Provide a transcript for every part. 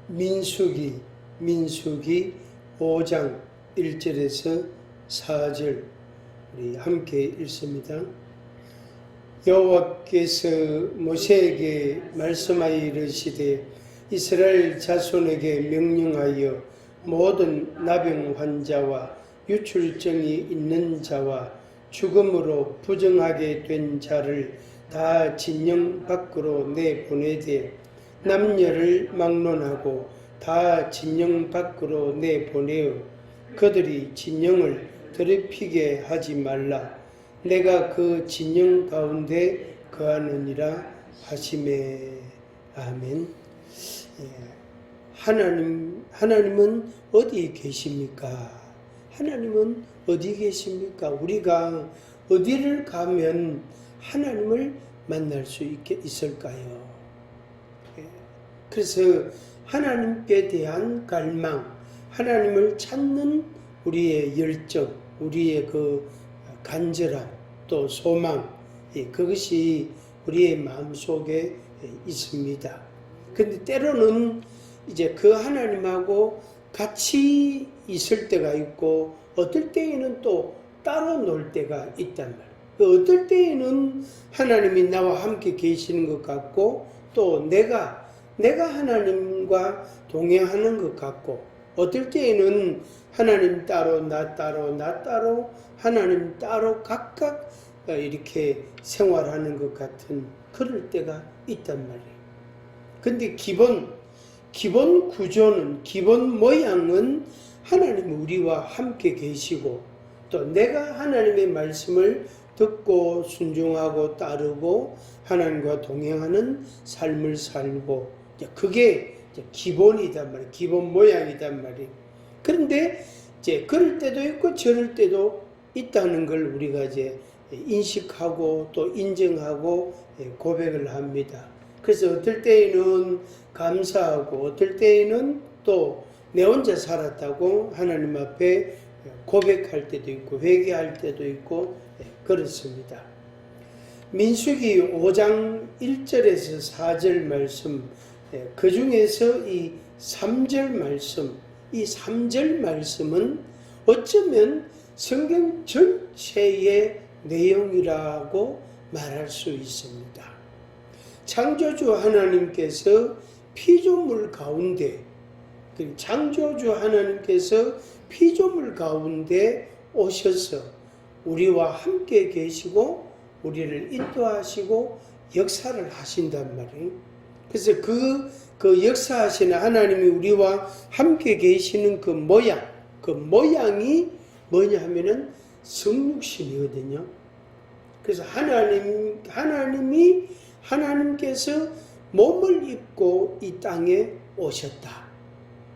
민수기 5장 1절에서 4절 우리 함께 읽습니다. 여호와께서 모세에게 말씀하여 이르시되 이스라엘 자손에게 명령하여 모든 나병 환자와 유출증이 있는 자와 죽음으로 부정하게 된 자를 다 진영 밖으로 내보내되 남녀를 막론하고 다 진영 밖으로 내보내어 그들이 진영을 더럽히게 하지 말라. 내가 그 진영 가운데 거하느니라 하시매. 아멘. 하나님은 어디 계십니까? 하나님은 어디 계십니까? 우리가 어디를 가면 하나님을 만날 수 있을까요? 그래서 하나님께 대한 갈망, 하나님을 찾는 우리의 열정, 우리의 그 간절함, 또 소망, 그것이 우리의 마음속에 있습니다. 근데 때로는 이제 그 하나님하고 같이 있을 때가 있고, 어떨 때에는 또 따로 놀 때가 있단 말이에요. 어떨 때에는 하나님이 나와 함께 계시는 것 같고, 또 내가 하나님과 동행하는 것 같고, 어떨 때에는 하나님 따로 나 따로 하나님 따로 각각 이렇게 생활하는 것 같은 그럴 때가 있단 말이에요. 근데 기본 구조는, 기본 모양은 하나님 우리와 함께 계시고, 또 내가 하나님의 말씀을 듣고 순종하고 따르고 하나님과 동행하는 삶을 살고, 그게 기본이단 말이에요. 기본 모양이단 말이에요. 그런데 이제 그럴 때도 있고 저럴 때도 있다는 걸 우리가 이제 인식하고 또 인정하고 고백을 합니다. 그래서 어떨 때에는 감사하고, 어떨 때에는 또 내 혼자 살았다고 하나님 앞에 고백할 때도 있고 회개할 때도 있고 그렇습니다. 민수기 5장 1절에서 4절 말씀, 그 중에서 이 3절 말씀, 이 3절 말씀은 어쩌면 성경 전체의 내용이라고 말할 수 있습니다. 창조주 하나님께서 피조물 가운데, 창조주 하나님께서 피조물 가운데 오셔서 우리와 함께 계시고 우리를 인도하시고 역사를 하신단 말이에요. 그래서 그 역사하시는 하나님이 우리와 함께 계시는 그 모양이 뭐냐 하면은 성육신이거든요. 그래서 하나님께서 몸을 입고 이 땅에 오셨다.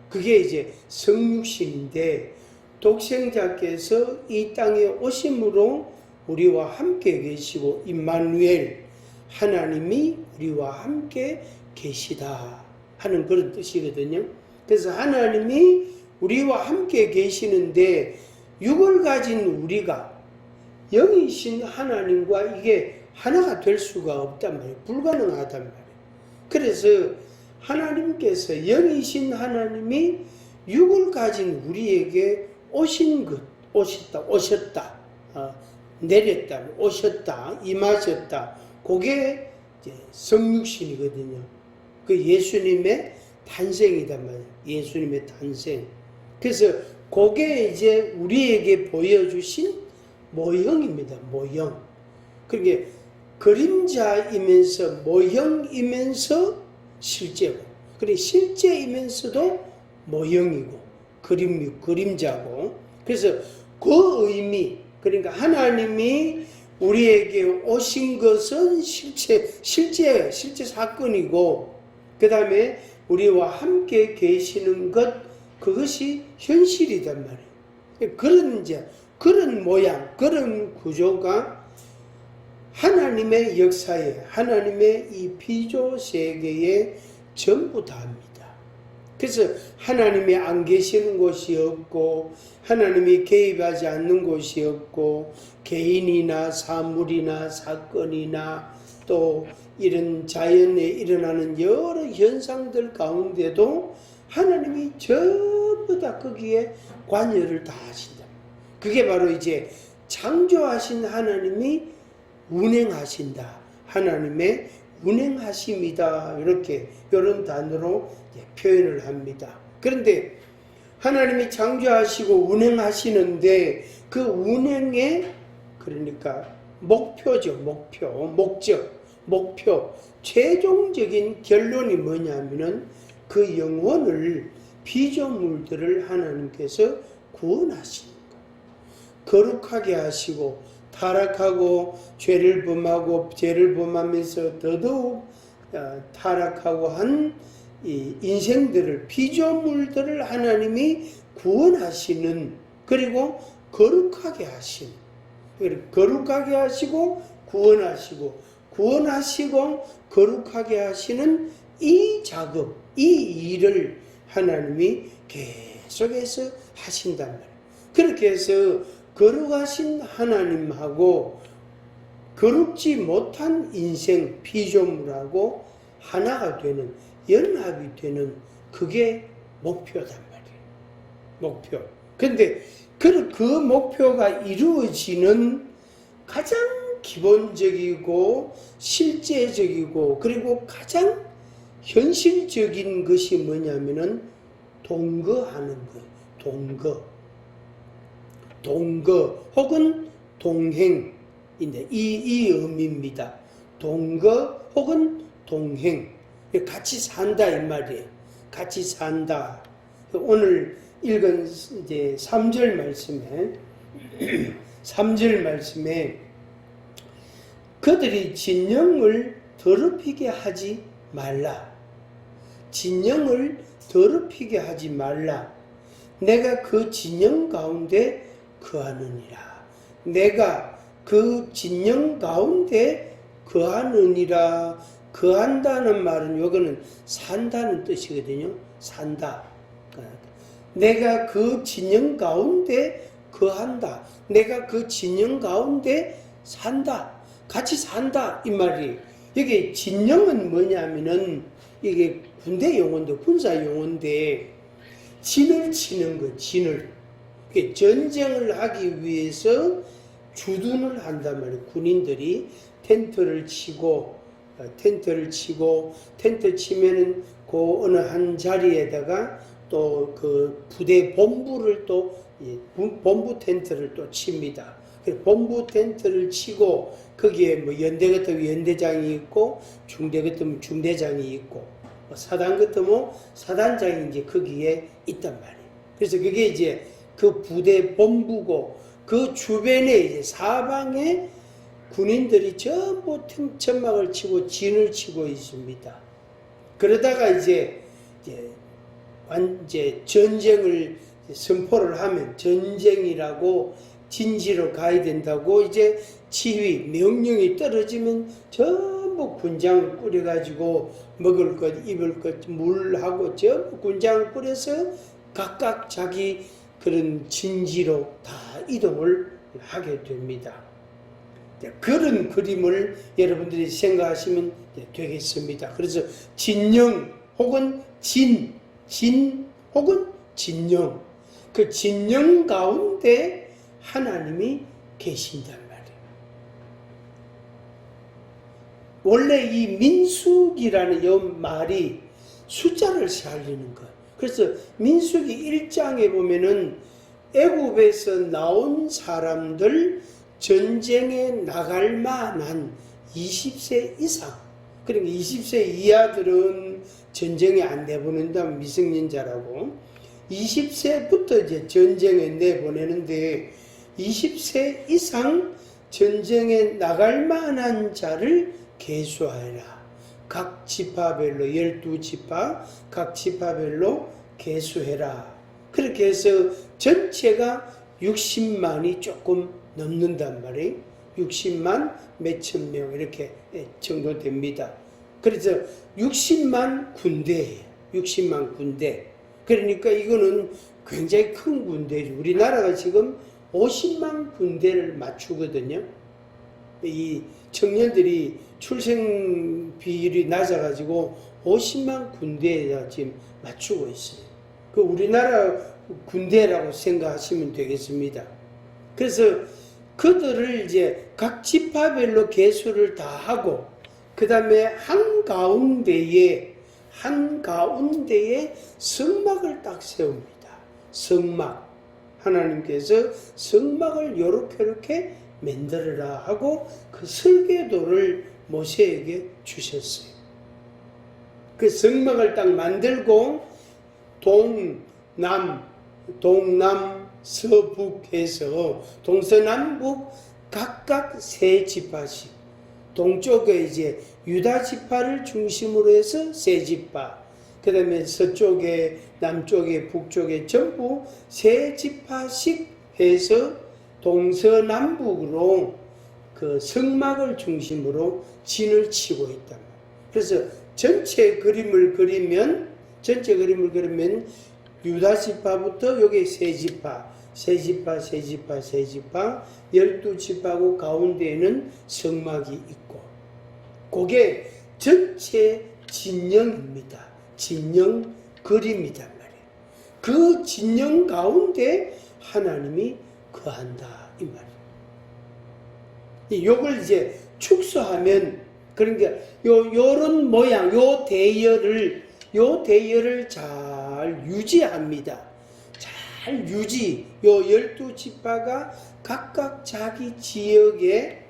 그게 이제 성육신인데, 독생자께서 이 땅에 오심으로 우리와 함께 계시고, 임마누엘, 하나님이 우리와 함께 계시다 하는 그런 뜻이거든요. 그래서 하나님이 우리와 함께 계시는데, 육을 가진 우리가 영이신 하나님과 이게 하나가 될 수가 없단 말이에요. 불가능하단 말이에요. 그래서 하나님께서, 영이신 하나님이 육을 가진 우리에게 오셨다, 내렸다, 오셨다, 임하셨다. 그게 이제 성육신이거든요. 그 예수님의 탄생이단 말이에요. 예수님의 탄생. 그래서 그게 이제 우리에게 보여주신 모형입니다. 모형. 그러니까 그림자이면서 모형이면서 실제고, 그리고 실제이면서도 모형이고 그림자고. 그래서 그 의미, 그러니까 하나님이 우리에게 오신 것은 실제 사건이고, 그 다음에 우리와 함께 계시는 것, 그것이 현실이단 말이에요. 그런 모양, 그런 구조가 하나님의 역사에, 하나님의 이 피조 세계에 전부 다입니다. 그래서 하나님이 안 계시는 곳이 없고, 하나님이 개입하지 않는 곳이 없고, 개인이나 사물이나 사건이나 또 이런 자연에 일어나는 여러 현상들 가운데도 하나님이 전부 다 거기에 관여를 다 하신다. 그게 바로 이제 창조하신 하나님이 운행하신다. 하나님의 운행하심이다. 이렇게 이런 단어로 표현을 합니다. 그런데 하나님이 창조하시고 운행하시는데 그 운행의 그러니까 목표죠. 목표. 최종적인 결론이 뭐냐면은 그 영혼을 피조물들을 하나님께서 구원하시는 거예요. 거룩하게 하시고 타락하고 죄를 범하면서 더더욱 타락하고 한 이 인생들을 피조물들을 하나님이 구원하시는 그리고 거룩하게 하신 거룩하게 하시고 구원하시고 거룩하게 하시는 이 작업 이 일을 하나님이 계속해서 하신단 말이에요. 그렇게 해서 거룩하신 하나님하고 거룩지 못한 인생 피조물하고 하나가 되는 연합이 되는 그게 목표단 말이에요. 목표. 근데 그 목표가 이루어지는 가장 기본적이고 실제적이고 그리고 가장 현실적인 것이 뭐냐면은 동거하는 거예요. 동거 혹은 동행인데 이 의미입니다. 동거 혹은 동행. 같이 산다 이 말이에요. 같이 산다. 오늘 읽은 이제 3절 말씀에 그들이 진영을 더럽히게 하지 말라. 진영을 더럽히게 하지 말라. 내가 그 진영 가운데 거하느니라. 내가 그 진영 가운데 거하느니라. 거한다는 말은 요거는 산다는 뜻이거든요. 산다. 내가 그 진영 가운데 거한다. 내가 그 진영 가운데 산다. 같이 산다 이 말이. 여기 진영은 뭐냐면은 이게 군대 용어인데 군사 용어인데 진을 치는 거. 진을. 전쟁을 하기 위해서 주둔을 한단 말이에요. 군인들이 텐트 치면은 그 어느 한 자리에다가 또 그 부대 본부를 또 본부 텐트를 또 칩니다. 본부 텐트를 치고 거기에 뭐 연대 같으면 연대장이 있고 중대 같으면 중대장이 있고 사단 같으면 사단장이 이제 거기에 있단 말이에요. 그래서 그게 이제 그 부대 본부고 그 주변에 이제 사방에 군인들이 전부 천막을 치고 진을 치고 있습니다. 그러다가 이제 전쟁을 선포를 하면 전쟁이라고 진지로 가야 된다고 이제 지휘 명령이 떨어지면 전부 군장을 꾸려가지고 먹을 것 입을 것 물하고 전부 군장을 꾸려서 각각 자기 그런 진지로 다 이동을 하게 됩니다. 그런 그림을 여러분들이 생각하시면 되겠습니다. 그래서 진영 혹은 진 혹은 진영. 그 진영 가운데 하나님이 계신단 말이에요. 원래 이 민수기라는 이 말이 숫자를 살리는 거예요. 그래서 민수기 1장에 보면은 애굽에서 나온 사람들 전쟁에 나갈 만한 20세 이상, 그러니까 20세 이하들은 전쟁에 안 내보낸다면 미성년자라고 20세부터 이제 전쟁에 내보내는데 20세 이상 전쟁에 나갈 만한 자를 계수하여라. 각 지파별로 12지파 각 지파별로 계수해라. 그렇게 해서 전체가 60만이 조금 넘는단 말이에요. 60만 몇천 명 이렇게 정도 됩니다. 그래서 60만 군대예요. 60만 군대. 그러니까 이거는 굉장히 큰 군대죠. 우리나라가 지금 50만 군대를 맞추거든요. 이 청년들이 출생 비율이 낮아가지고 50만 군대에다 지금 맞추고 있어요. 그 우리나라 군대라고 생각하시면 되겠습니다. 그래서 그들을 이제 각 지파별로 계수를 다 하고, 그 다음에 한가운데에 성막을 딱 세웁니다. 성막. 하나님께서 성막을 요렇게 만들어라 하고 그 설계도를 모세에게 주셨어요. 그 성막을 딱 만들고 동남, 서북 해서 동서남북 각각 세 지파씩, 동쪽에 이제 유다 지파를 중심으로 해서 세 지파, 그 다음에 서쪽에, 남쪽에, 북쪽에 전부 세 지파씩 해서 동서남북으로 그 성막을 중심으로 진을 치고 있단 말이에요. 그래서 전체 그림을 그리면 유다 지파부터 여기 세 지파, 12지파고 가운데에는 성막이 있고, 그게 전체 진영입니다. 진영 그림이단 말이에요. 그 진영 가운데 하나님이 거한다 이 말이에요. 요걸 이제 축소하면, 그러니까 요런 모양, 요 대열을 잘 유지합니다. 잘 유지. 요 12지파가 각각 자기 지역에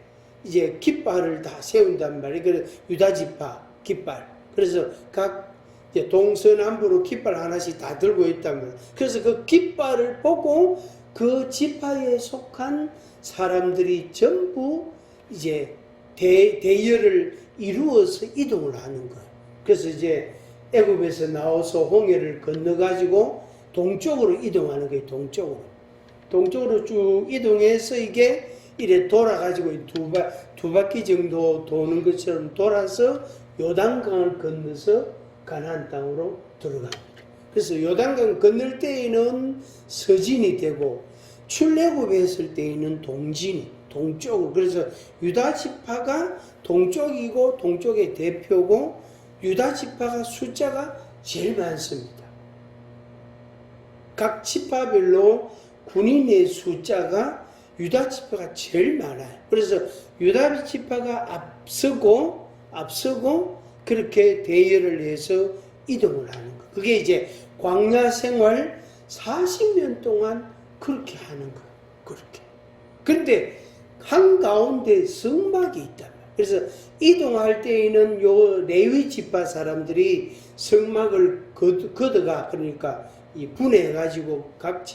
이제 깃발을 다 세운단 말이에요. 그래서 유다지파 깃발. 그래서 각 이제 동서남북으로 깃발 하나씩 다 들고 있단 말이에요. 그래서 그 깃발을 보고 그 지파에 속한 사람들이 전부 이제 대열을 이루어서 이동을 하는 거예요. 그래서 이제 애굽에서 나와서 홍해를 건너가지고 동쪽으로 이동하는 거예요. 동쪽으로 쭉 이동해서 이게 이래 돌아가지고 두 바퀴 정도 도는 것처럼 돌아서 요단강을 건너서 가나안 땅으로 들어갑니다. 그래서 요단강 건널 때에는 서진이 되고 출애굽에 했을 때에는 동쪽으로. 그래서 유다 지파가 동쪽이고 동쪽의 대표고, 유다 지파가 숫자가 제일 많습니다. 각 지파별로 군인의 숫자가 유다 지파가 제일 많아요. 그래서 유다 지파가 앞서고 그렇게 대열을 해서 이동을 하는 거. 그게 이제 광야 생활 40년 동안 그렇게 하는 거예요. 그렇게. 그런데 한가운데 성막이 있단 말이에요. 그래서 이동할 때에는 요 레위 지파 사람들이 성막을 걷어가, 그러니까 이 분해가지고 각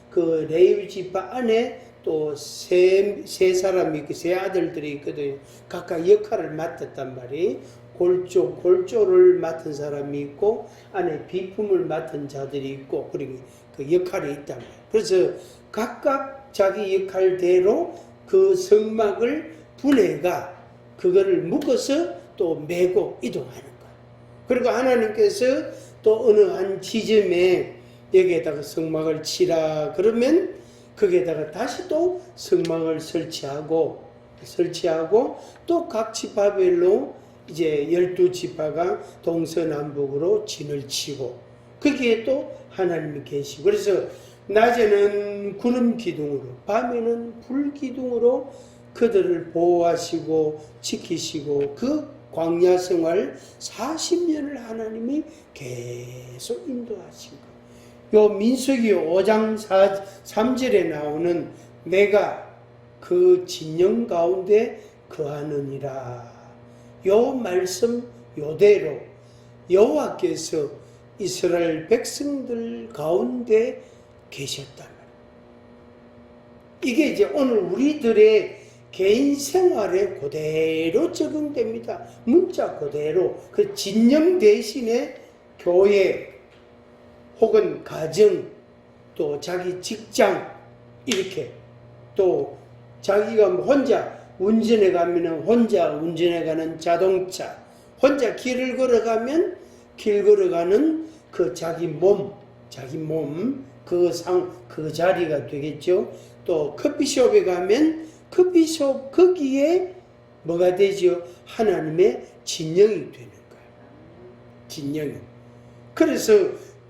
그 레위 지파 안에 또 세 사람이 있고 세 아들들이 있거든요. 각각 역할을 맡았단 말이에요. 골조를 맡은 사람이 있고 안에 비품을 맡은 자들이 있고, 그리고 그 역할이 있단 말이에요. 그래서 각각 자기 역할대로 그 성막을 분해가 그거를 묶어서 또 메고 이동하는 거예요. 그리고 하나님께서 또 어느 한 지점에 여기에다가 성막을 치라 그러면 거기에다가 다시 또 성막을 설치하고 또 각 지파별로 이제 12지파가 동서남북으로 진을 치고, 거기에 또 하나님이 계시고, 그래서 낮에는 구름 기둥으로, 밤에는 불 기둥으로 그들을 보호하시고 지키시고, 그 광야 생활 40년을 하나님이 계속 인도하신 거예요. 요 민수기 5장 3절에 나오는 내가 그 진영 가운데 거하느니라, 요 말씀 요대로 여호와께서 이스라엘 백성들 가운데 계셨단 말이에요. 이게 이제 오늘 우리들의 개인 생활에 그대로 적용됩니다. 문자 그대로. 그 진영 대신에 교회 혹은 가정, 또 자기 직장, 이렇게, 또 자기가 혼자 운전해 가면 혼자 운전해 가는 자동차, 혼자 길을 걸어가면 길 걸어가는 그 자기 몸, 그 자리가 되겠죠. 또 커피숍에 가면 커피숍 거기에 뭐가 되죠? 하나님의 진영이 되는 거예요. 진영이. 그래서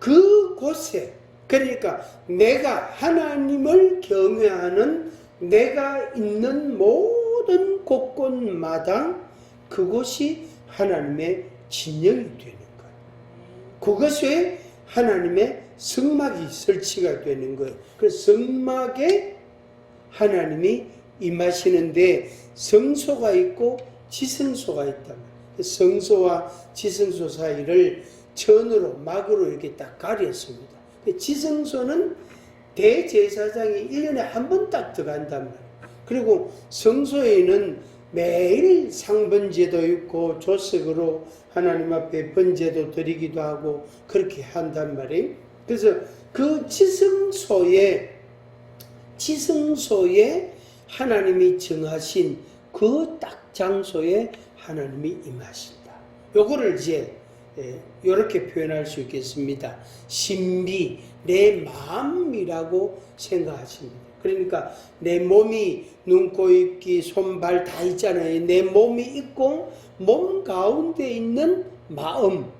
그곳에, 그러니까 내가 하나님을 경외하는 내가 있는 모든 곳곳마다 그곳이 하나님의 진영이 되는 거예요. 그것에 하나님의 성막이 설치가 되는 거예요. 그 성막에 하나님이 임하시는데 성소가 있고 지성소가 있다. 성소와 지성소 사이를 천으로 막으로 이렇게 딱 가렸습니다. 지성소는 대제사장이 1년에 한 번 딱 들어간단 말이에요. 그리고 성소에는 매일 상번제도 있고 조석으로 하나님 앞에 번제도 드리기도 하고 그렇게 한단 말이에요. 그래서 그 지성소에 하나님이 정하신 그 딱 장소에 하나님이 임하신다. 요거를 이제 이렇게 표현할 수 있겠습니다. 신비, 내 마음이라고 생각하십니다. 그러니까 내 몸이 눈, 코, 입, 귀, 손, 발 다 있잖아요. 내 몸이 있고 몸 가운데 있는 마음,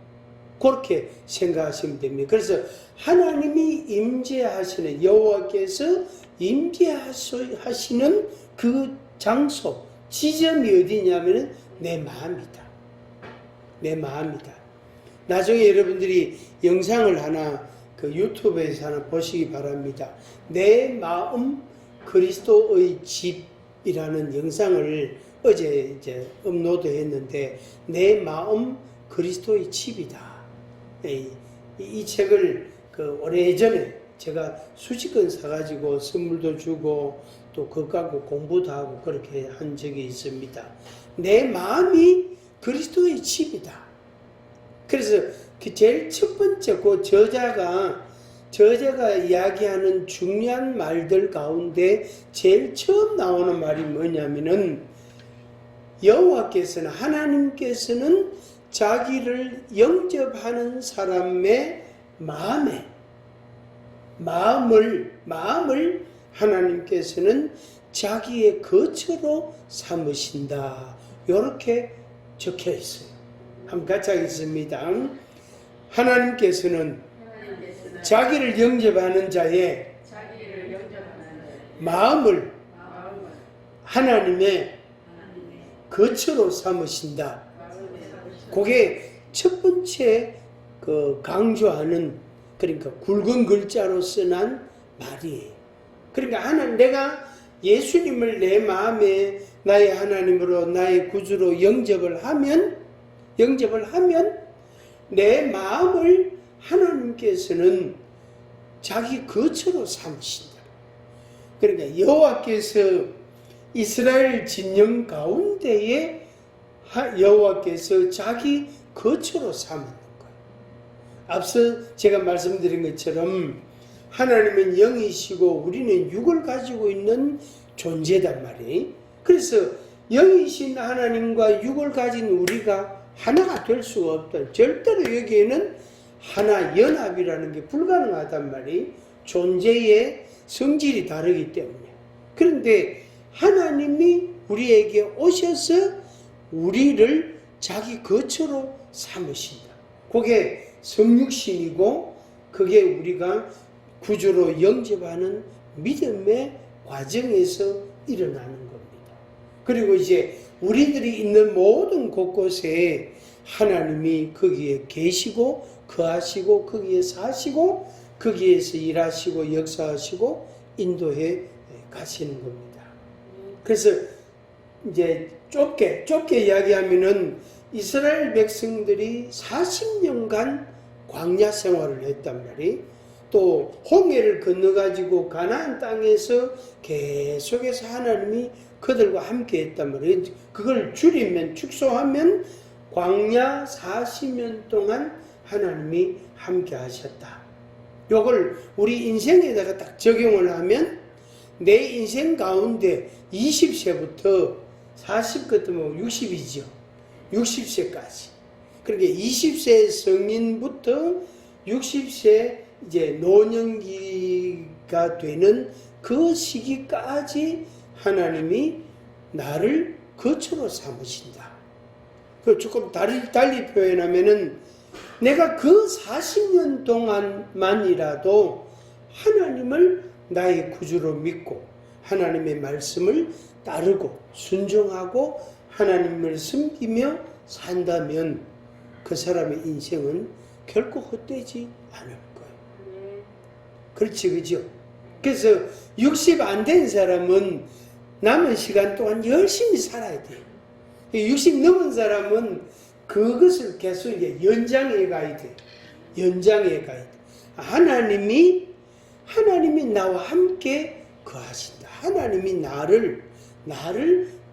그렇게 생각하시면 됩니다. 그래서 하나님이 임재하시는, 여호와께서 임재하시는 그 장소, 지점이 어디냐면은 내 마음이다. 내 마음이다. 나중에 여러분들이 영상을 하나 그 유튜브에서 하나 보시기 바랍니다. 내 마음 그리스도의 집이라는 영상을 어제 이제 업로드 했는데, 내 마음 그리스도의 집이다. 이 책을 그 오래전에 제가 수십권 사가지고 선물도 주고 또 그거 갖고 공부도 하고 그렇게 한 적이 있습니다. 내 마음이 그리스도의 집이다. 그래서 그 제일 첫 번째 그 저자가 이야기하는 중요한 말들 가운데 제일 처음 나오는 말이 뭐냐면은, 여호와께서는, 하나님께서는 자기를 영접하는 사람의 마음을 하나님께서는 자기의 거처로 삼으신다. 이렇게 적혀 있어요. 한번 같이 하겠습니다. 하나님께서는 자기를 영접하는 자의 마음을 하나님의 거처로 삼으신다. 그게 첫 번째 그 강조하는, 그러니까 굵은 글자로 쓰난 말이에요. 그러니까 내가 예수님을 내 마음에 나의 하나님으로, 나의 구주로 영접을 하면 내 마음을 하나님께서는 자기 거처로 삼으신다. 그러니까 여호와께서 이스라엘 진영 가운데에 여호와께서 자기 거처로 삼는 거예요. 앞서 제가 말씀드린 것처럼 하나님은 영이시고 우리는 육을 가지고 있는 존재단 말이에요. 그래서 영이신 하나님과 육을 가진 우리가 하나가 될 수가 없다. 절대로 여기에는 하나 연합이라는 게 불가능하단 말이에요. 존재의 성질이 다르기 때문에. 그런데 하나님이 우리에게 오셔서 우리를 자기 거처로 삼으신다. 그게 성육신이고, 그게 우리가 구주로 영접하는 믿음의 과정에서 일어나는 겁니다. 그리고 이제 우리들이 있는 모든 곳곳에 하나님이 거기에 계시고 거하시고 거기에 사시고 거기에서 일하시고 역사하시고 인도해 가시는 겁니다. 그래서 이제 좁게 이야기하면은 이스라엘 백성들이 40년간 광야 생활을 했단 말이에요. 또 홍해를 건너가지고 가나안 땅에서 계속해서 하나님이 그들과 함께 했단 말이에요. 그걸 줄이면, 축소하면 광야 40년 동안 하나님이 함께 하셨다. 요걸 우리 인생에다가 딱 적용을 하면 내 인생 가운데 20세부터 40부터 뭐 60이죠. 60세까지. 그러니까 20세 성인부터 60세 이제 노년기가 되는 그 시기까지 하나님이 나를 거처로 삼으신다. 그 조금 달리 표현하면은 내가 그 40년 동안만이라도 하나님을 나의 구주로 믿고 하나님의 말씀을 따르고 순종하고 하나님을 섬기며 산다면 그 사람의 인생은 결코 헛되지 않을 거예요. 그렇지, 그죠? 그래서 60 안 된 사람은 남은 시간 동안 열심히 살아야 돼요. 60 넘은 사람은 그것을 계속 이제 연장해 가야 돼. 연장해 가야 돼. 하나님이 나와 함께 거하신다. 하나님이 나를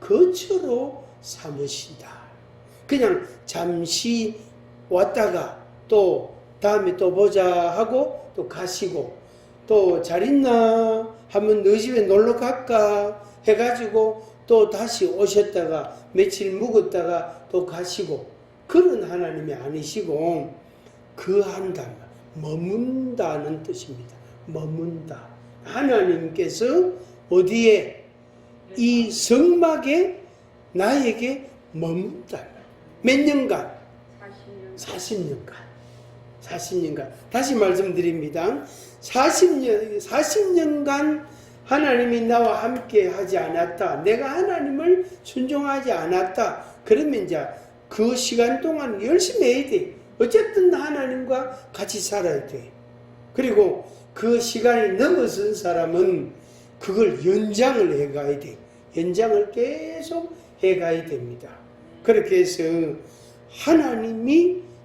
거처로 삼으신다. 그냥 잠시 왔다가 또 다음에 또 보자 하고 또 가시고 또 잘 있나 하면 너희 집에 놀러 갈까 해가지고 또 다시 오셨다가 며칠 묵었다가 또 가시고 그런 하나님이 아니시고 거한다, 머문다는 뜻입니다. 머문다. 하나님께서 어디에? 이 성막에 나에게 머문다. 몇 년간? 40년간. 40년간. 다시 말씀드립니다. 40년간 하나님이 나와 함께 하지 않았다. 내가 하나님을 순종하지 않았다. 그러면 이제 그 시간 동안 열심히 해야 돼. 어쨌든 하나님과 같이 살아야 돼. 그리고 그 시간이 넘어선 사람은 그걸 연장을 해가야 돼. 연장을 계속 해가야 됩니다. 그렇게 해서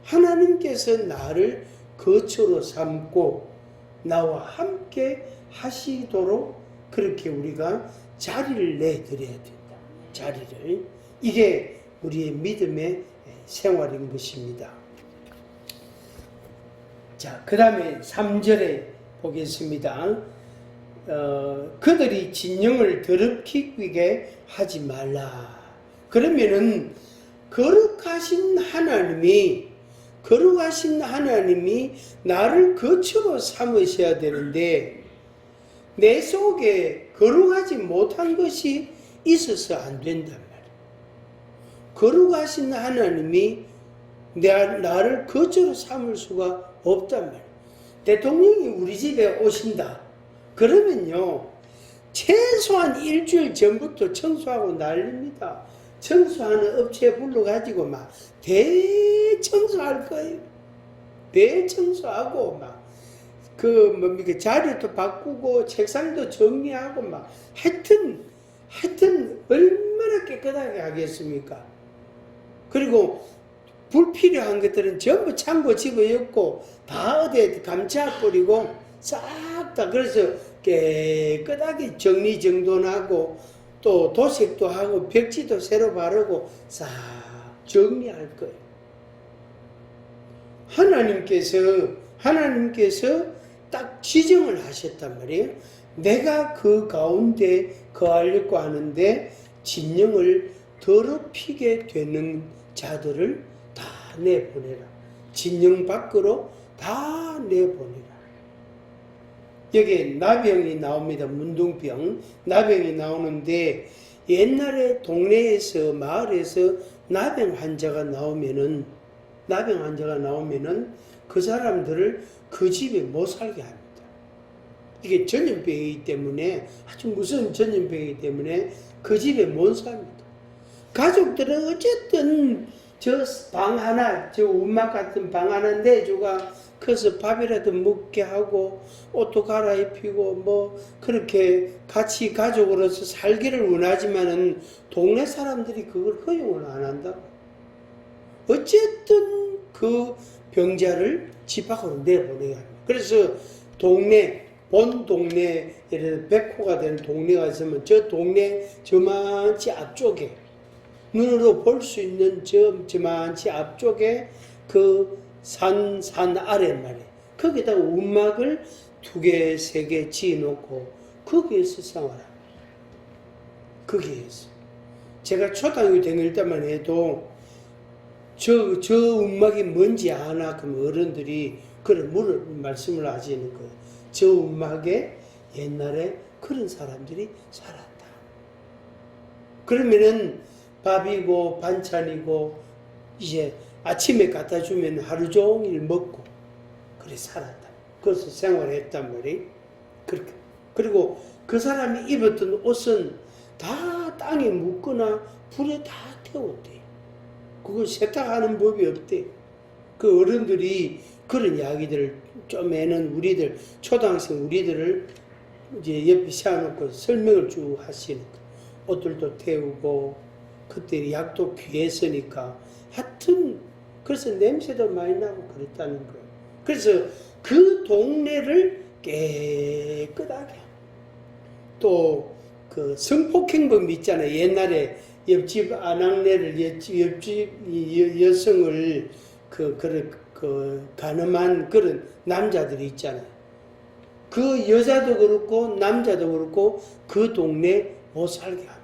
하나님께서 나를 거처로 삼고 나와 함께 하시도록 그렇게 우리가 자리를 내드려야 된다. 자리를. 이게 우리의 믿음의 생활인 것입니다. 자, 그 다음에 3절에 보겠습니다. 그들이 진영을 더럽히게 하지 말라. 그러면은 거룩하신 하나님이 나를 거처로 삼으셔야 되는데 내 속에 거룩하지 못한 것이 있어서 안 된단 말이에요. 거룩하신 하나님이 나를 거처로 삼을 수가 없단 말이에요. 대통령이 우리 집에 오신다. 그러면요, 최소한 일주일 전부터 청소하고 난립니다. 청소하는 업체 불러가지고 막 대청소할 거예요. 대청소하고 막 자리도 바꾸고 책상도 정리하고 막 하여튼 얼마나 깨끗하게 하겠습니까? 그리고 불필요한 것들은 전부 창고 집어였고 다 어디에 감춰버리고 싹 다 그래서 깨끗하게 정리정돈하고 또 도색도 하고 벽지도 새로 바르고 싹 정리할 거예요. 하나님께서 딱 지정을 하셨단 말이에요. 내가 그 가운데 거하려고 하는데 진영을 더럽히게 되는 자들을 다 내보내라. 진영 밖으로 다 내보내라. 여기에 나병이 나옵니다. 문둥병. 나병이 나오는데 옛날에 동네에서 마을에서 나병 환자가 나오면은 그 사람들을 그 집에 못 살게 합니다. 이게 전염병이기 때문에 아주 무서운 전염병이기 때문에 그 집에 못 삽니다. 가족들은 어쨌든 저 움막 같은 방 하나 내주가 그래서 밥이라도 먹게 하고 옷도 갈아입히고 뭐 그렇게 같이 가족으로서 살기를 원하지만은 동네 사람들이 그걸 허용을 안 한다고. 어쨌든 그 병자를 집 밖으로 내보내야 합니다. 그래서 본 동네, 예를 들어 100호가 되는 동네가 있으면 저 동네 저만치 앞쪽에 눈으로 볼 수 있는 저만치 앞쪽에 그 산 아래 말이에요. 거기다가 움막을 2개, 3개 지어놓고 거기에서 생활합니다. 거기에서. 제가 초등학교 다닐 때만 해도 저 움막이 뭔지 아나? 그럼 어른들이 말씀을 하시는 거예요. 저 움막에 옛날에 그런 사람들이 살았다. 그러면은 밥이고 반찬이고 이제 아침에 갖다 주면 하루 종일 먹고 그래 살았다. 그래서 생활했단 말이에요. 그렇게. 그리고 그 사람이 입었던 옷은 다 땅에 묻거나 불에 다 태웠대. 그걸 세탁하는 법이 없대. 그 어른들이 그런 이야기들을 좀 애는 우리들, 초등학생 우리들을 이제 옆에 세워놓고 설명을 쭉 하시는 거예요. 옷들도 태우고, 그때 약도 귀했으니까. 하여튼, 그래서 냄새도 많이 나고 그랬다는 거예요. 그래서 그 동네를 깨끗하게. 또, 그 성폭행범 있잖아요. 옛날에 옆집 아낙네를, 옆집 여성을 가늠한 그런 남자들이 있잖아요. 그 여자도 그렇고 남자도 그렇고 그 동네 못 살게 합니다.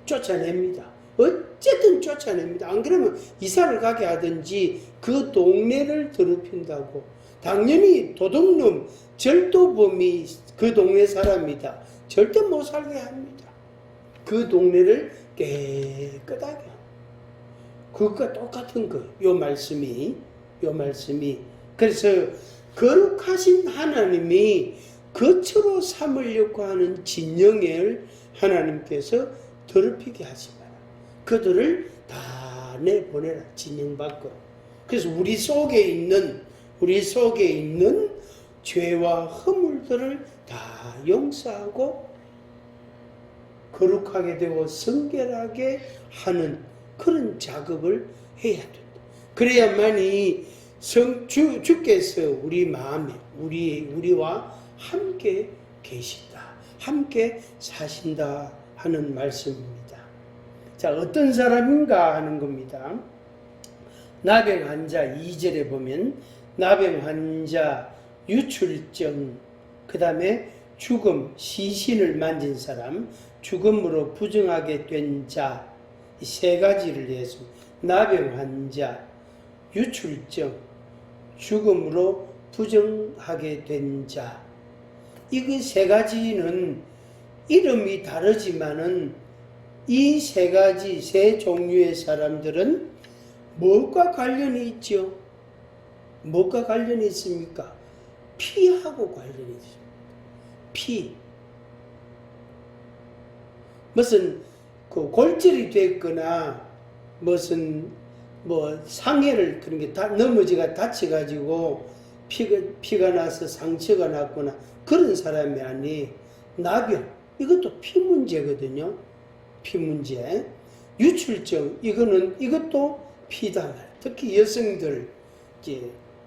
쫓아냅니다. 어쨌든 쫓아냅니다. 안 그러면 이사를 가게 하든지 그 동네를 더럽힌다고. 당연히 도둑놈, 절도범이 그 동네 사람이다. 절대 못 살게 합니다. 그 동네를 깨끗하게 합니다. 그것과 똑같은 거예요. 요 말씀이. 그래서 거룩하신 하나님이 거처로 삼으려고 하는 진영을 하나님께서 더럽히게 하지 마라. 그들을 다 내보내라. 진영 밖으로. 그래서 우리 속에 있는 죄와 허물들을 다 용서하고 거룩하게 되고 성결하게 하는 그런 작업을 해야 된다. 그래야만이 주께서 우리 마음에 우리와 함께 계신다. 함께 사신다 하는 말씀입니다. 자, 어떤 사람인가 하는 겁니다. 나병 환자 2절에 보면 나병 환자, 유출증, 그 다음에 죽음, 시신을 만진 사람, 죽음으로 부정하게 된 자, 이 세 가지를 해서 나병 환자, 유출증, 죽음으로 부정하게 된 자. 이 세 가지는 이름이 다르지만은 이 세 가지, 세 종류의 사람들은 무엇과 관련이 있죠? 무엇과 관련이 있습니까? 피하고 관련이 있습니다. 피. 무슨 골절이 됐거나 무슨 상해를 그런 게 넘어지가 다쳐가지고 피가 나서 상처가 났거나 그런 사람이 아니 나병 이것도 피 문제거든요. 피 문제. 유출증 이것도 피다. 특히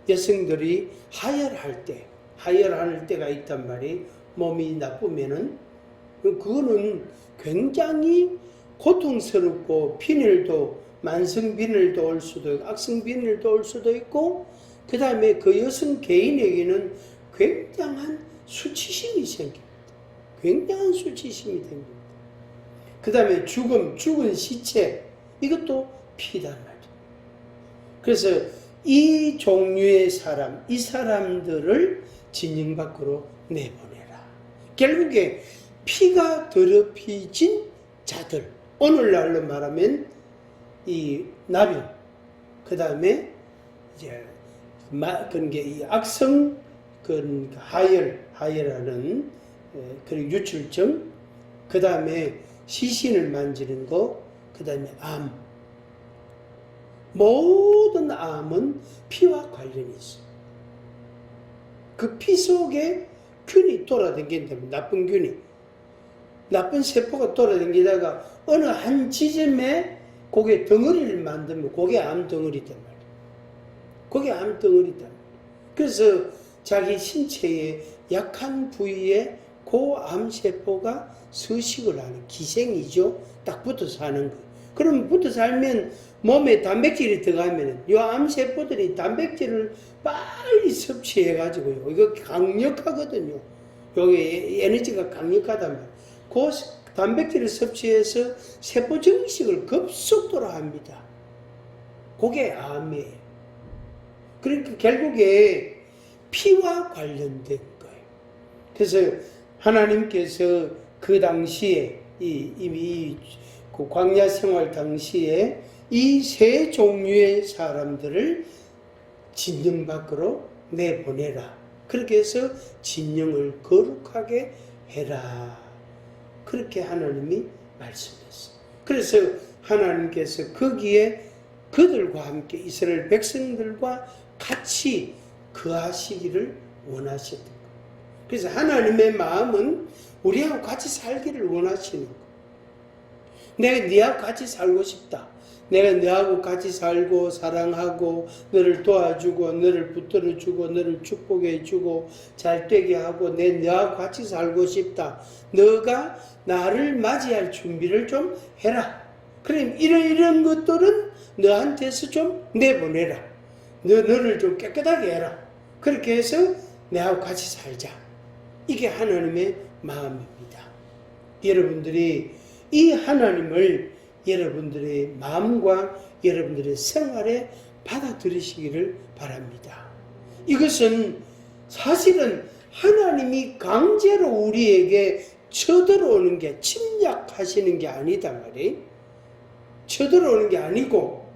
여성들이 하혈할 때가 있단 말이 몸이 나쁘면은 그거는 굉장히 고통스럽고 만성 빈혈도 올 수도 있고 악성 빈혈도 올 수도 있고 그 다음에 그 여성 개인에게는 굉장한 수치심이 생깁니다. 굉장한 수치심이 생깁니다. 그 다음에 죽은 시체 이것도 피단 말이에요. 그래서 이 종류의 사람, 이 사람들을 진영 밖으로 내보내라. 결국에 피가 더럽혀진 자들, 오늘날로 말하면 이 나병, 그 다음에 이제 그런 게 이 악성 하혈하는 그리고 유출증, 그 다음에 시신을 만지는 거, 그 다음에 암. 모든 암은 피와 관련이 있어요. 그 피 속에 균이 돌아다닌답니다. 나쁜 균이. 나쁜 세포가 돌아다니다가 어느 한 지점에 그게 덩어리를 만들면 그게 암덩어리단 말이에요. 그게 암덩어리다. 그래서 자기 신체의 약한 부위에 그 암세포가 서식을 하는 기생이죠. 딱 붙어서 사는 거예요. 그럼 붙어 살면 몸에 단백질이 들어가면 이 암세포들이 단백질을 빨리 섭취해가지고요. 이거 강력하거든요. 여기 에너지가 강력하단 말이에요. 그 단백질을 섭취해서 세포 증식을 급속도로 합니다. 그게 암이에요. 그러니까 결국에 피와 관련된 거예요. 그래서 하나님께서 그 당시에 이미 그 광야 생활 당시에 이 세 종류의 사람들을 진영 밖으로 내보내라. 그렇게 해서 진영을 거룩하게 해라. 그렇게 하나님이 말씀했어요. 그래서 하나님께서 거기에 그들과 함께 이스라엘 백성들과 같이 거하시기를 원하셨던 거예요. 그래서 하나님의 마음은 우리하고 같이 살기를 원하시는 거예요. 내가 네하고 같이 살고 싶다. 내가 너하고 같이 살고 사랑하고 너를 도와주고 너를 붙들어주고 너를 축복해주고 잘되게 하고 너하고 같이 살고 싶다. 너가 나를 맞이할 준비를 좀 해라. 그럼 이런 것들은 너한테서 좀 내보내라. 너를 좀 깨끗하게 해라. 그렇게 해서 내하고 같이 살자. 이게 하나님의 마음입니다. 여러분들이 이 하나님을 여러분들의 마음과 여러분들의 생활에 받아들이시기를 바랍니다. 이것은 사실은 하나님이 강제로 우리에게 쳐들어오는 게 침략하시는 게 아니다 말이에요. 쳐들어오는 게 아니고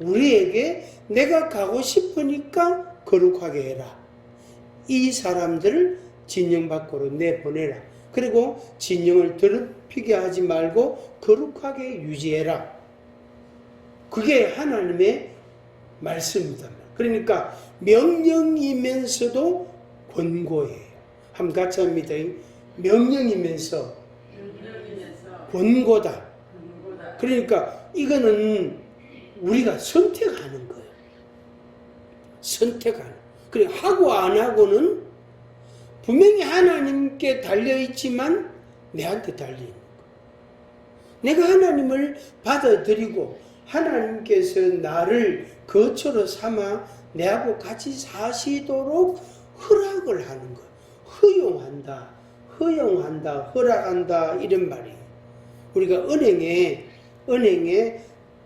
우리에게 내가 가고 싶으니까 거룩하게 해라. 이 사람들을 진영 밖으로 내보내라. 그리고 진영을 더럽히게 하지 말고 거룩하게 유지해라. 그게 하나님의 말씀이다. 그러니까 명령이면서도 권고예요. 한번 같이 합니다. 명령이면서 권고다. 그러니까 이거는 우리가 선택하는 거예요. 선택하는. 그래 하고 안 하고는 분명히 하나님께 달려있지만 내한테 달려있는 거예요. 내가 하나님을 받아들이고 하나님께서 나를 거처로 삼아 내하고 같이 사시도록 허락을 하는 거예요. 허용한다, 허용한다, 허락한다 이런 말이에요. 우리가 은행에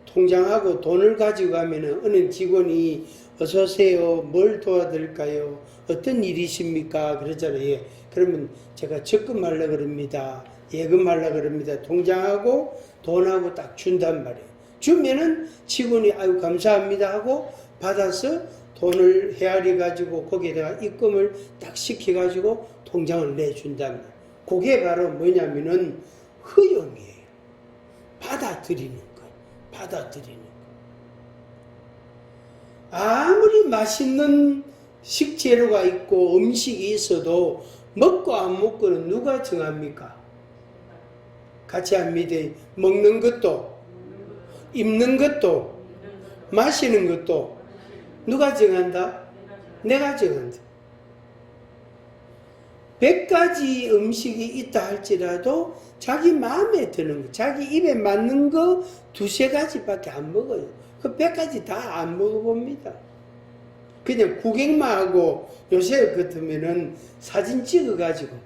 통장하고 돈을 가지고 가면은 은행 직원이 어서 오세요. 뭘 도와드릴까요? 어떤 일이십니까? 그러잖아요. 그러면 제가 적금하려고 그럽니다. 예금하려고 그럽니다. 통장하고 돈하고 딱 준단 말이에요. 주면은 직원이 아유 감사합니다 하고 받아서 돈을 헤아려 가지고 거기에다가 입금을 딱 시켜 가지고 통장을 내준단 말이에요. 그게 바로 뭐냐면은 허용이에요. 받아들이는 거예요. 받아들이는 거예요. 아무리 맛있는 식재료가 있고 음식이 있어도 먹고 안 먹고는 누가 정합니까? 같이 합니다. 먹는 것도 입는 것도 마시는 것도 누가 정한다? 내가 정한다. 100가지 음식이 있다 할지라도 자기 마음에 드는 거, 자기 입에 맞는 거 2-3가지밖에 안 먹어요. 그 100가지 다 안 먹어봅니다. 그냥 구경만 하고 요새 같으면은 사진 찍어가지고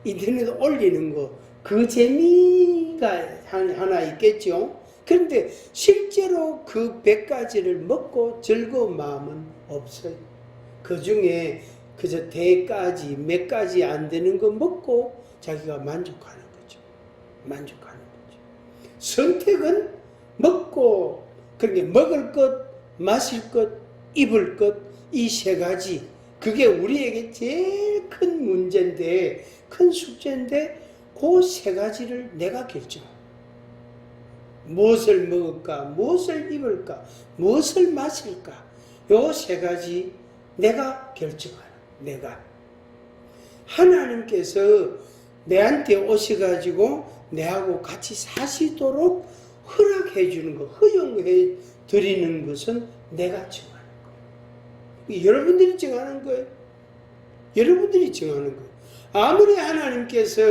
인터넷에 올리는 거, 그 재미가 하나 있겠죠. 그런데 실제로 그 100가지를 먹고 즐거운 마음은 없어요. 그 중에 그저 대까지 몇 가지 안 되는 거 먹고 자기가 만족하는 거죠. 만족하는 거죠. 선택은 먹고, 그러니까 먹을 것, 마실 것, 입을 것, 이 3가지. 그게 우리에게 제일 큰 문제인데, 큰 숙제인데, 그 3가지를 내가 결정합니다. 무엇을 먹을까, 무엇을 입을까, 무엇을 마실까, 요 3가지 내가 결정하라. 내가. 하나님께서 내한테 오셔가지고 내하고 같이 사시도록 허락해 주는 것, 허용해 드리는 것은 내가 정하는 거예요. 여러분들이 정하는 거예요. 여러분들이 정하는 거예요. 아무리 하나님께서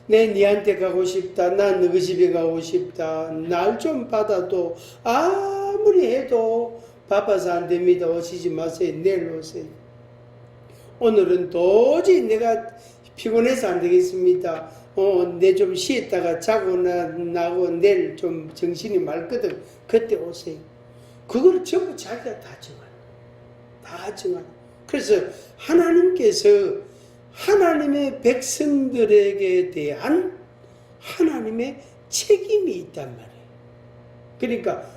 네한테 가고 싶다, 난 너희 집에 가고 싶다, 날 좀 받아도 아무리 해도 바빠서 안 됩니다. 오시지 마세요. 내일 오세요. 오늘은 도저히 내가 피곤해서 안 되겠습니다. 내 좀 쉬었다가 자고 나고 내일 좀 정신이 맑거든. 그때 오세요. 그걸 전부 자기가 다 정하는 거예요. 다 정하는 거예요. 그래서 하나님께서 하나님의 백성들에게 대한 하나님의 책임이 있단 말이에요. 그러니까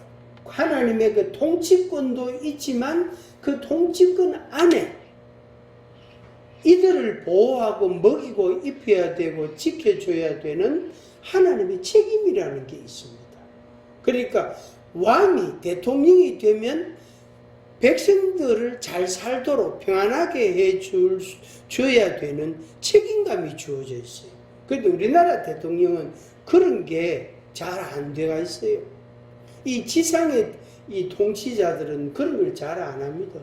하나님의 그 통치권도 있지만 그 통치권 안에 이들을 보호하고 먹이고 입혀야 되고 지켜줘야 되는 하나님의 책임이라는 게 있습니다. 그러니까 왕이 대통령이 되면 백성들을 잘 살도록 평안하게 해줘야 되는 책임감이 주어져 있어요. 그런데 우리나라 대통령은 그런 게 잘 안 돼가 있어요. 이 지상의 이 통치자들은 그런 걸 잘 안 합니다.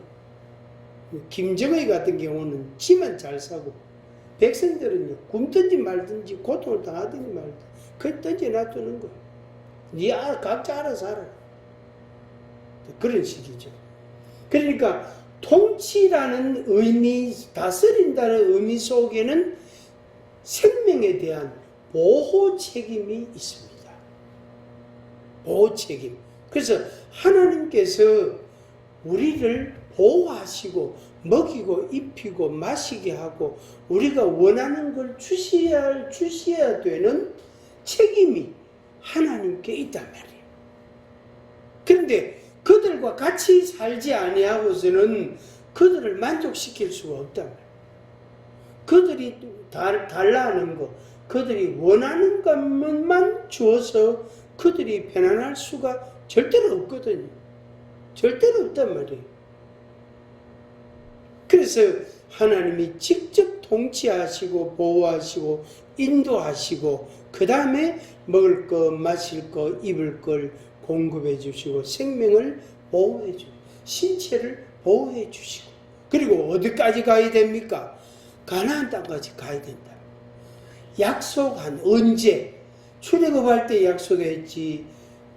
김정의 같은 경우는 지만 잘 사고 백성들은 굶든지 말든지 고통을 당하든지 말든지 그걸 던져놔두는 거예요. 각자 알아서 살아라. 그런 식이죠. 그러니까 통치라는 의미, 다스린다는 의미 속에는 생명에 대한 보호 책임이 있습니다. 보호 책임. 그래서 하나님께서 우리를 보호하시고 먹이고 입히고 마시게 하고 우리가 원하는 걸 주셔야 되는 책임이 하나님께 있단 말이에요. 그런데 그들과 같이 살지 아니하고서는 그들을 만족시킬 수가 없단 말이에요. 그들이 달라하는 것, 그들이 원하는 것만 주어서 그들이 편안할 수가 절대로 없거든요. 절대로 없단 말이에요. 그래서 하나님이 직접 통치하시고 보호하시고 인도하시고 그 다음에 먹을 것, 마실 것, 입을 걸 공급해 주시고 생명을 보호해 주시고 신체를 보호해 주시고 그리고 어디까지 가야 됩니까? 가나안 땅까지 가야 된다. 약속한 언제? 출애굽할 때 약속했지.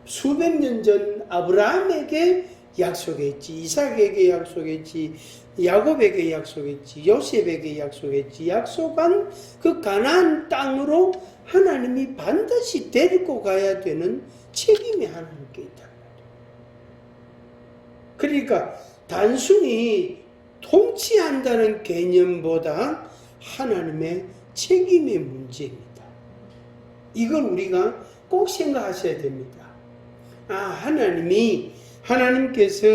수백 년 전 아브라함에게 약속했지. 이삭에게 약속했지. 야곱에게 약속했지. 요셉에게 약속했지. 약속한 그 가나안 땅으로 하나님이 반드시 데리고 가야 되는 책임이 하나님께 있단 말이에요. 그러니까 단순히 통치한다는 개념보다 하나님의 책임의 문제입니다. 이걸 우리가 꼭 생각하셔야 됩니다. 하나님께서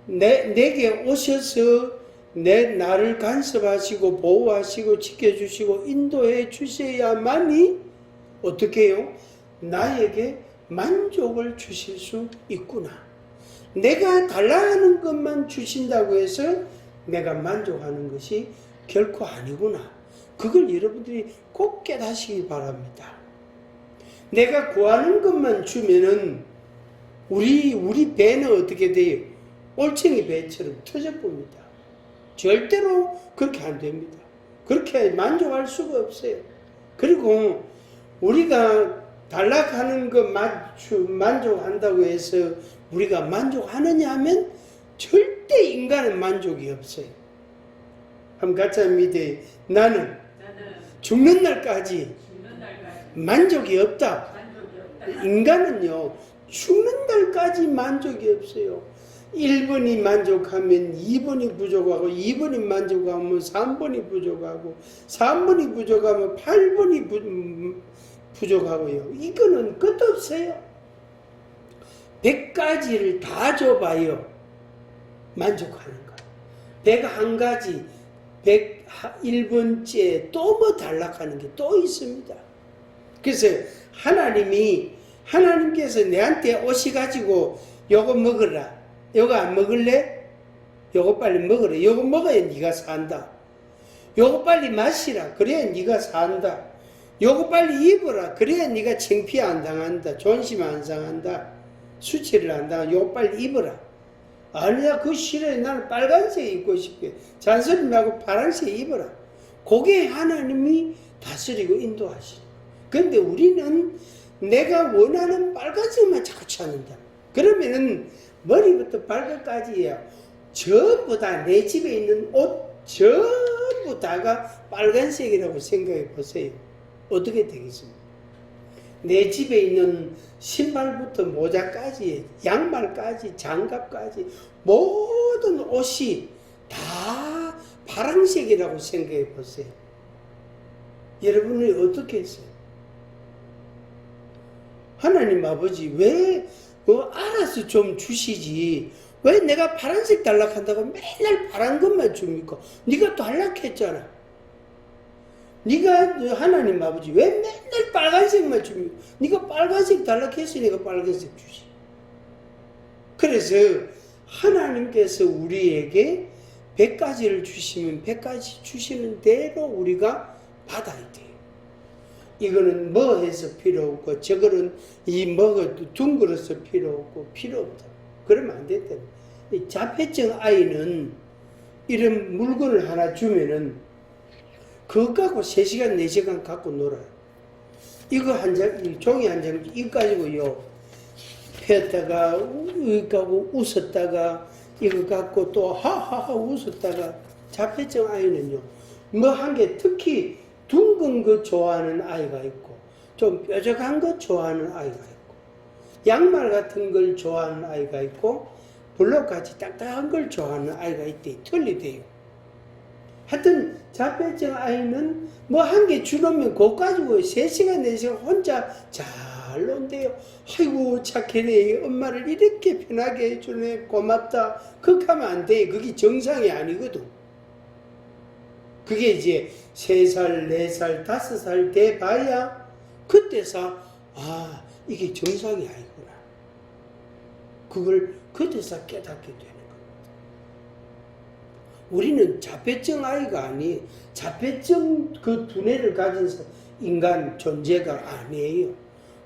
내게 오셔서 나를 간섭하시고 보호하시고 지켜주시고 인도해 주셔야만이 어떻게 해요? 나에게 만족을 주실 수 있구나. 내가 달라 하는 것만 주신다고 해서 내가 만족하는 것이 결코 아니구나. 그걸 여러분들이 꼭 깨닫시기 바랍니다. 내가 구하는 것만 주면은 우리 배는 어떻게 돼요? 올챙이 배처럼 터져봅니다. 절대로 그렇게 안 됩니다. 그렇게 만족할 수가 없어요. 그리고 우리가 달락하는 것 만족한다고 해서 우리가 만족하느냐 하면 절대 인간은 만족이 없어요. 한번 같이 믿어요. 나는 죽는 날까지 만족이 없다. 인간은요, 죽는 날까지 만족이 없어요. 1번이 만족하면 2번이 부족하고 2번이 만족하면 3번이 부족하고 3번이 부족하면 8번이 부족하고요. 이거는 끝도 없어요. 100가지를 다 줘봐요. 만족하는 거. 101가지, 101번째 또 뭐 달락하는 게 또 있습니다. 그래서 하나님께서 내한테 오셔가지고 요거 먹으라. 요거 안 먹을래? 요거 빨리 먹으라. 요거 먹어야 네가 산다. 요거 빨리 마시라. 그래야 네가 산다. 요거 빨리 입어라. 그래야 네가 창피해 안 당한다. 존심 안 상한다. 수치를 안 당한다. 요거 빨리 입어라. 아니야, 그거 싫어. 나는 빨간색 입고 싶게. 잔소리 말고 파란색 입어라. 그게 하나님이 다스리고 인도하시는. 그런데 우리는 내가 원하는 빨간색만 자꾸 찾는다. 그러면은 머리부터 발끝까지예요. 전부 다 내 집에 있는 옷 전부 다가 빨간색이라고 생각해 보세요. 어떻게 되겠습니까? 내 집에 있는 신발부터 모자까지, 양말까지, 장갑까지 모든 옷이 다 파란색이라고 생각해 보세요. 여러분이 어떻게 했어요? 하나님 아버지 왜 알아서 좀 주시지. 왜 내가 파란색 달락한다고 맨날 파란 것만 줍니까? 네가 달락했잖아. 네가 하나님 아버지 왜 맨날 빨간색만 줍니까? 네가 빨간색 달락했으니까 빨간색 주지. 그래서 하나님께서 우리에게 100가지를 주시면 100가지 주시는 대로 우리가 받아야 돼요. 이거는 뭐 해서 필요 없고 저거는 이 뭐가 둥그러서 필요 없고 필요 없다. 그러면 안 된다. 자폐증 아이는 이런 물건을 하나 주면은 그거 갖고 3시간 4시간 갖고 놀아요. 이거 한 장, 종이 한 장, 이거 가지고요 폈다가 이거 웃었다가 이거 갖고 또 하하하 웃었다가. 자폐증 아이는요 뭐 한 게 특히 둥근 거 좋아하는 아이가 있고 좀 뾰족한 거 좋아하는 아이가 있고 양말 같은 걸 좋아하는 아이가 있고 블록같이 딱딱한 걸 좋아하는 아이가 있대. 틀리대요. 하여튼 자폐증 아이는 뭐 한 개 주놓으면 그거 가지고 3시간 4시간 혼자 잘 논대요. 아이고 착해네, 엄마를 이렇게 편하게 해주네, 고맙다. 그렇게 하면 안 돼. 그게 정상이 아니거든. 그게 이제 3살 4살 5살 돼봐야 그때서 이게 정상이 아니구나. 그걸 그때서 깨닫게 되는 겁니다. 우리는 자폐증 아이가 아니에요. 자폐증 그 두뇌를 가진 인간 존재가 아니에요.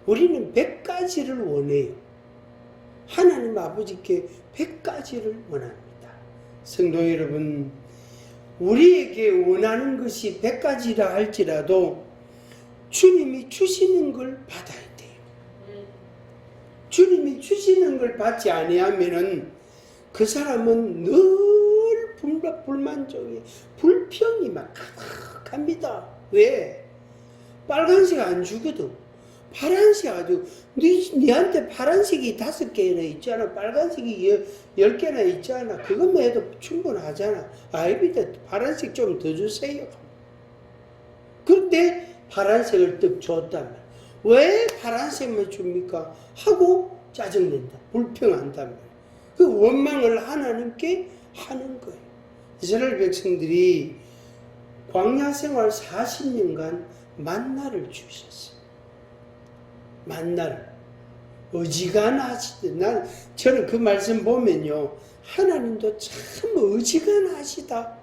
우리는 100가지를 원해요. 하나님 아버지께 100가지를 원합니다. 성도 여러분, 우리에게 원하는 것이 100가지라 할지라도 주님이 주시는 걸 받아야 돼요. 주님이 주시는 걸 받지 아니하면은 그 사람은 늘 불만족이, 불평이 막 가득합니다. 왜? 빨간색 안 주거든. 파란색 아주, 니한테 파란색이 5개나 있잖아. 빨간색이 10개나 있잖아. 그것만 해도 충분하잖아. 아이비다 파란색 좀 더 주세요. 그런데 파란색을 떡 줬다면 왜 파란색만 줍니까? 하고 짜증낸다. 불평한다면 그 원망을 하나님께 하는 거예요. 이스라엘 백성들이 광야 생활 40년간 만나를 주셨어요. 만나를 어지간하시다. 저는 그 말씀 보면요, 하나님도 참 어지간하시다.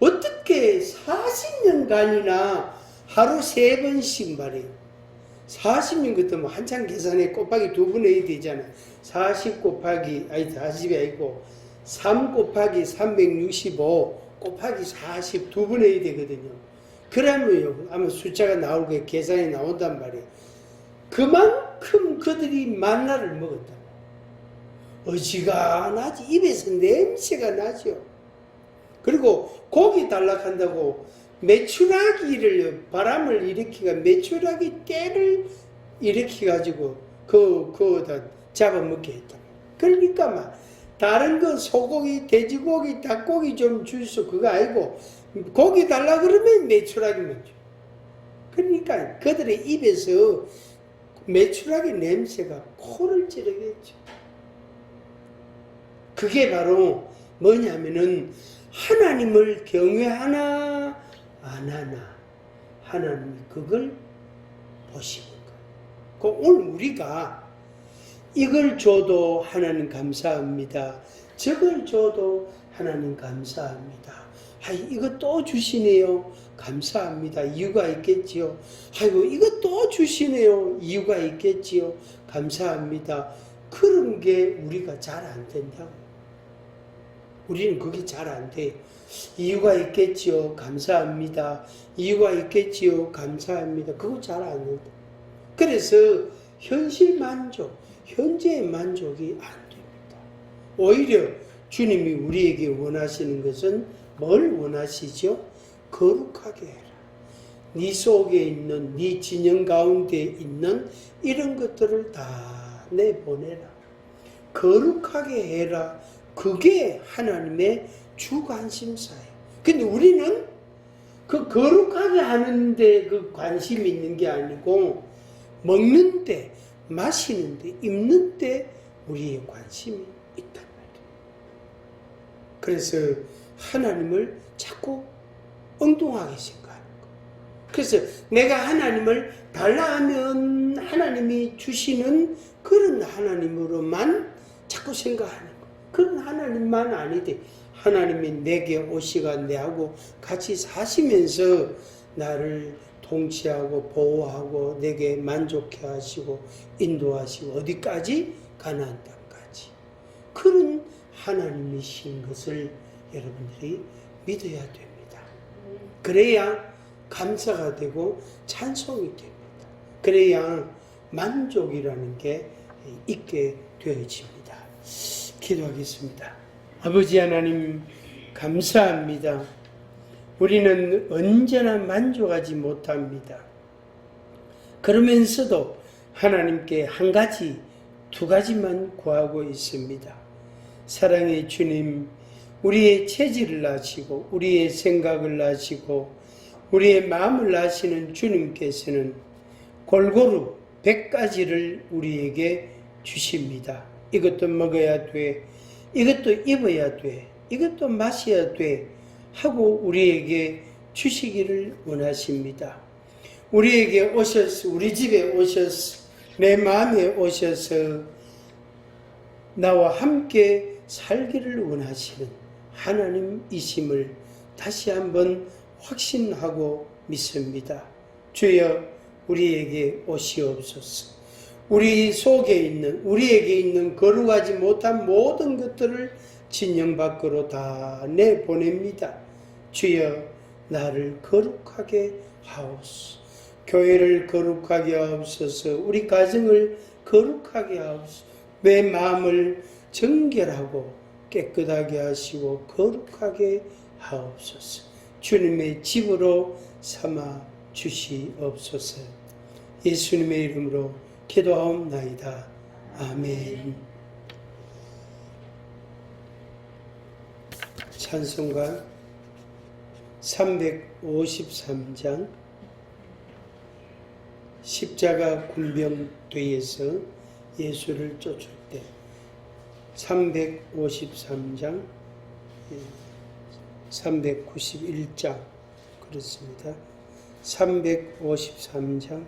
어떻게 40년간이나 하루 3번씩 말해요. 40년 그때 뭐 한참 계산해 곱하기 2분 해야 되잖아요. 40 곱하기 40이 아니고 3 곱하기 365 곱하기 40 2분 해야 되거든요. 그러면요 아마 숫자가 나올 거예요. 계산이 나온단 말이에요. 그만큼 그들이 만나를 먹었다. 어지간하지. 입에서 냄새가 나죠. 그리고 고기 달락한다고 메추라기를, 바람을 일으키가 메추라기 떼를 일으켜가지고 그거다 잡아먹게 했다. 그러니까 막 다른 거 소고기, 돼지고기, 닭고기 좀 주소 그거 아니고 고기 달라 그러면 메추라기만 줘. 그러니까 그들의 입에서 메추라기 냄새가 코를 찌르겠죠. 그게 바로 뭐냐면은 하나님을 경외하나 안 하나 하나님이 그걸 보시는 거예요. 오늘 우리가 이걸 줘도 하나님 감사합니다. 저걸 줘도 하나님 감사합니다. 이거 또 주시네요. 감사합니다. 이유가 있겠지요. 아이고 이거 또 주시네요. 이유가 있겠지요. 감사합니다. 그런 게 우리가 잘 안 된다고. 우리는 그게 잘 안 돼요. 이유가 있겠지요. 감사합니다. 이유가 있겠지요. 감사합니다. 그거 잘 안 된다. 그래서 현실 만족, 현재의 만족이 안 됩니다. 오히려 주님이 우리에게 원하시는 것은 뭘 원하시죠? 거룩하게 해라. 네 속에 있는, 네 진영 가운데 있는 이런 것들을 다 내보내라. 거룩하게 해라. 그게 하나님의 주관심사예요. 근데 우리는 그 거룩하게 하는데 그 관심이 있는 게 아니고 먹는데 마시는데, 입는데 우리의 관심이 있단 말이에요. 그래서 하나님을 자꾸 엉뚱하게 생각하는 거예요. 그래서 내가 하나님을 달라 하면 하나님이 주시는 그런 하나님으로만 자꾸 생각하는 거예요. 그런 하나님만 아니되 하나님이 내게 오시가 내하고 같이 사시면서 나를 통치하고 보호하고 내게 만족해 하시고 인도하시고 어디까지? 가나안 땅까지. 그런 하나님이신 것을 여러분들이 믿어야 됩니다. 그래야 감사가 되고 찬송이 됩니다. 그래야 만족이라는 게 있게 되어집니다. 기도하겠습니다. 아버지 하나님 감사합니다. 우리는 언제나 만족하지 못합니다. 그러면서도 하나님께 한 가지, 두 가지만 구하고 있습니다. 사랑의 주님, 우리의 체질을 아시고 우리의 생각을 아시고 우리의 마음을 아시는 주님께서는 골고루 100가지를 우리에게 주십니다. 이것도 먹어야 돼, 이것도 입어야 돼, 이것도 마셔야 돼 하고 우리에게 주시기를 원하십니다. 우리에게 오셔서, 우리 집에 오셔서, 내 마음에 오셔서 나와 함께 살기를 원하시는 하나님이심을 다시 한번 확신하고 믿습니다. 주여, 우리에게 오시옵소서. 우리 속에 있는, 우리에게 있는 거룩하지 못한 모든 것들을 진영 밖으로 다 내보냅니다. 주여, 나를 거룩하게 하옵소서. 교회를 거룩하게 하옵소서. 우리 가정을 거룩하게 하옵소서. 내 마음을 정결하고 깨끗하게 하시고 거룩하게 하옵소서. 주님의 집으로 삼아 주시옵소서. 예수님의 이름으로 기도하옵나이다. 아멘. 찬송가 353장 십자가 군병 뒤에서 예수를 쫓을 때 353장 391장 그렇습니다. 353장